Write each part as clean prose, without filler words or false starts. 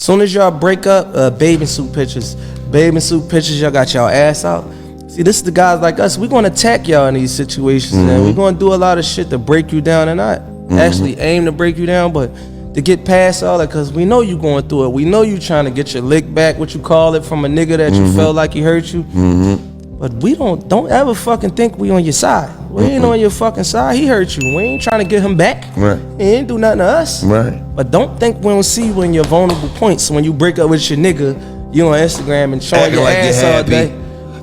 Soon as y'all break up, bathing suit pictures, y'all got y'all ass out. See, this is the guys like us. We're gonna attack y'all in these situations, and we're gonna do a lot of shit to break you down, and not actually aim to break you down, but to get past all that, cause we know you going through it. We know you trying to get your lick back, what you call it, from a nigga that you felt like he hurt you. But we don't ever fucking think we on your side. We ain't on your fucking side. He hurt you. We ain't trying to get him back. Right. He ain't do nothing to us. Right. But don't think we don't see you in your vulnerable points when you break up with your nigga. You on Instagram and showing your like ass all day.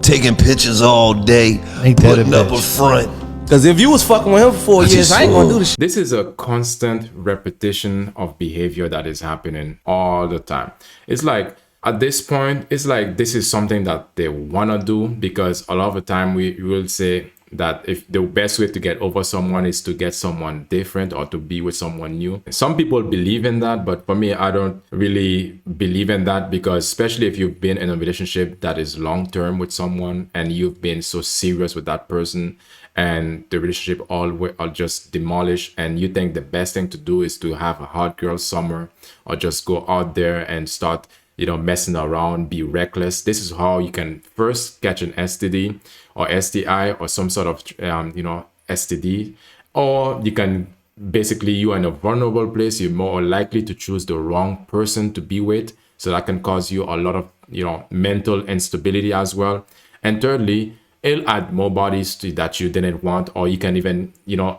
Taking pictures all day, putting up a front. Cause if you was fucking with him for 4 years, I ain't gonna do this shit. This is a constant repetition of behavior that is happening all the time. It's like, at this point, it's like this is something that they wanna do, because a lot of the time we will say that if the best way to get over someone is to get someone different or to be with someone new. Some people believe in that, but for me, I don't really believe in that, because especially if you've been in a relationship that is long-term with someone and you've been so serious with that person and the relationship all just demolished, and you think the best thing to do is to have a hot girl summer or just go out there and start messing around, be reckless. This is how you can first catch an STD or STI or some sort of, STD. Or you can basically, you're in a vulnerable place. You're more likely to choose the wrong person to be with. So that can cause you a lot of, mental instability as well. And thirdly, it'll add more bodies that you didn't want, or you can even,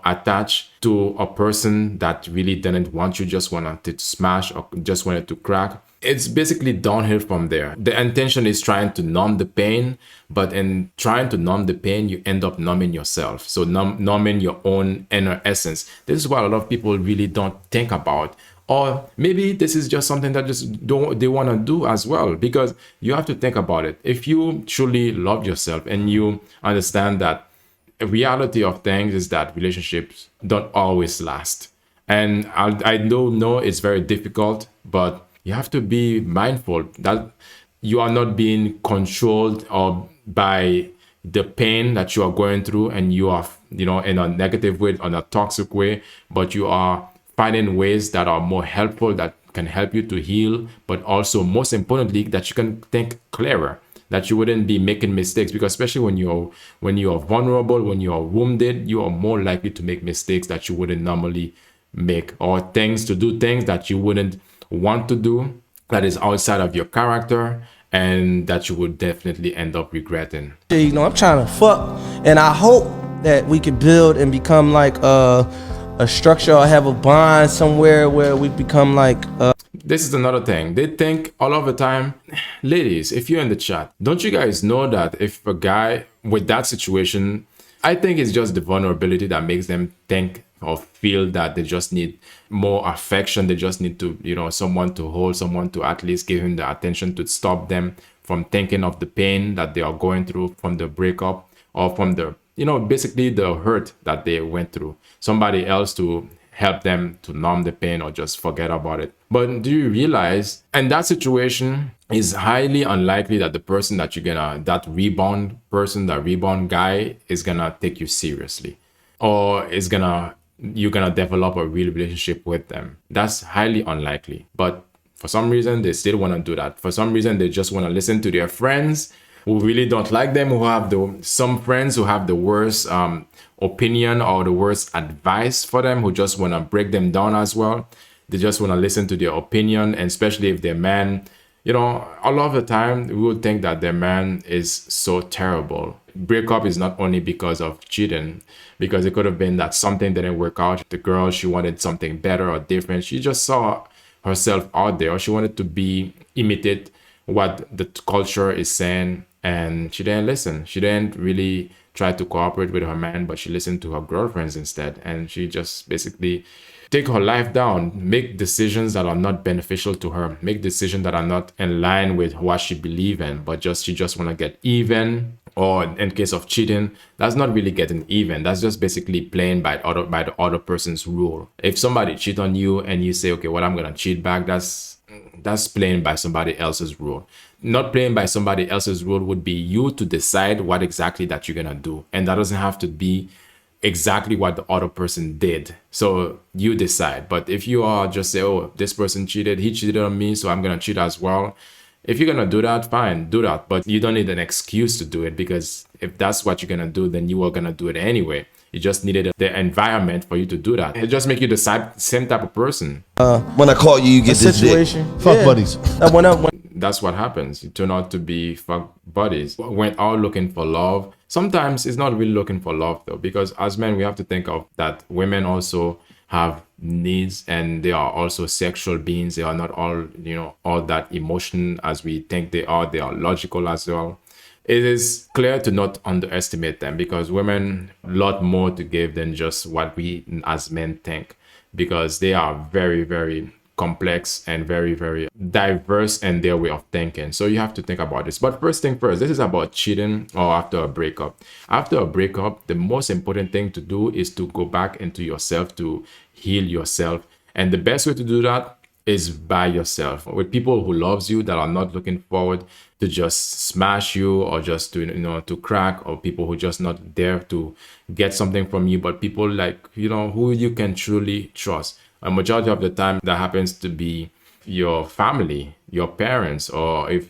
attach to a person that really didn't want you, just wanted to smash or just wanted to crack. It's basically downhill from there. The intention is trying to numb the pain, but in trying to numb the pain, you end up numbing yourself. So numbing your own inner essence. This is what a lot of people really don't think about. Or maybe this is just something that they want to do as well, because you have to think about it. If you truly love yourself and you understand that the reality of things is that relationships don't always last. And I don't know it's very difficult, but you have to be mindful that you are not being controlled or by the pain that you are going through, and you are, in a negative way, on a toxic way, but you are finding ways that are more helpful, that can help you to heal, but also most importantly, that you can think clearer, that you wouldn't be making mistakes, because especially when you're vulnerable, when you are wounded, you are more likely to make mistakes that you wouldn't normally make, or to do things that you wouldn't want to do, that is outside of your character, and that you would definitely end up regretting. I'm trying to fuck, and I hope that we could build and become like a structure, or have a bond somewhere where we become like This is another thing. They think all of the time, ladies, if you're in the chat, don't you guys know that if a guy with that situation, I think it's just the vulnerability that makes them think or feel that they just need more affection. They just need to, someone to hold, someone to at least give him the attention to stop them from thinking of the pain that they are going through from the breakup, or from the, basically the hurt that they went through. Somebody else to help them to numb the pain or just forget about it. But do you realize, in that situation, it's highly unlikely that the person that that rebound guy is gonna take you seriously, or you're gonna develop a real relationship with them. That's highly unlikely. But for some reason, they still want to do that. For some reason, they just want to listen to their friends who really don't like them, who have some friends who have the worst opinion or the worst advice for them, who just want to break them down as well. They just want to listen to their opinion, and especially if their man, a lot of the time we would think that their man is so terrible. Breakup is not only because of cheating, because it could have been that something didn't work out. The girl, she wanted something better or different. She just saw herself out there, or she wanted to imitate what the culture is saying, and she didn't listen. She didn't really try to cooperate with her man, but she listened to her girlfriends instead, and she just basically take her life down, make decisions that are not beneficial to her, make decisions that are not in line with what she believes in, but she just want to get even. Or in case of cheating, that's not really getting even. That's just basically playing by the other person's rule. If somebody cheat on you and you say, okay, well, I'm gonna cheat back, that's playing by somebody else's rule. Not playing by somebody else's rule would be you to decide what exactly that you're gonna do, and that doesn't have to be exactly what the other person did. So you decide. But if you are just say, oh, this person cheated, he cheated on me, so I'm gonna cheat as well. If you're gonna do that, fine, do that. But you don't need an excuse to do it, because if that's what you're gonna do, then you are gonna do it anyway. You just needed the environment for you to do that. It just make you the same type of person. When I call you, you get this dick. Situation. Fuck buddies. That's what happens. You turn out to be fuck buddies. When all looking for love, sometimes it's not really looking for love though, because as men, we have to think of that women also have needs, and they are also sexual beings. They are not all, all that emotion as we think they are. They are logical as well. It is clear to not underestimate them, because women a lot more to give than just what we as men think, because they are very, very complex and very, very diverse in their way of thinking. So you have to think about this. But first thing first, this is about cheating or after a breakup. After a breakup, the most important thing to do is to go back into yourself, to heal yourself. And the best way to do that is by yourself, with people who loves you, that are not looking forward to just smash you or just to to crack, or people who just not there to get something from you, but people like who you can truly trust. A majority of the time that happens to be your family, your parents, or if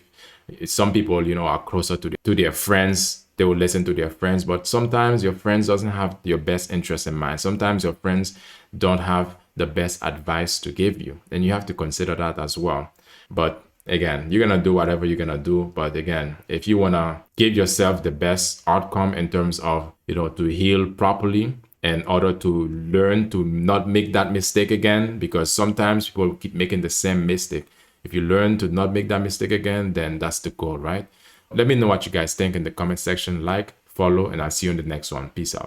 some people are closer to their friends, they will listen to their friends. But sometimes your friends doesn't have your best interest in mind. Sometimes your friends don't have the best advice to give you, and you have to consider that as well. But again, you're gonna do whatever you're gonna do. But again, if you wanna give yourself the best outcome in terms of to heal properly, in order to learn to not make that mistake again, because sometimes people keep making the same mistake. If you learn to not make that mistake again, then that's the goal, right? Let me know what you guys think in the comment section. Like, follow, and I'll see you in the next one. Peace out.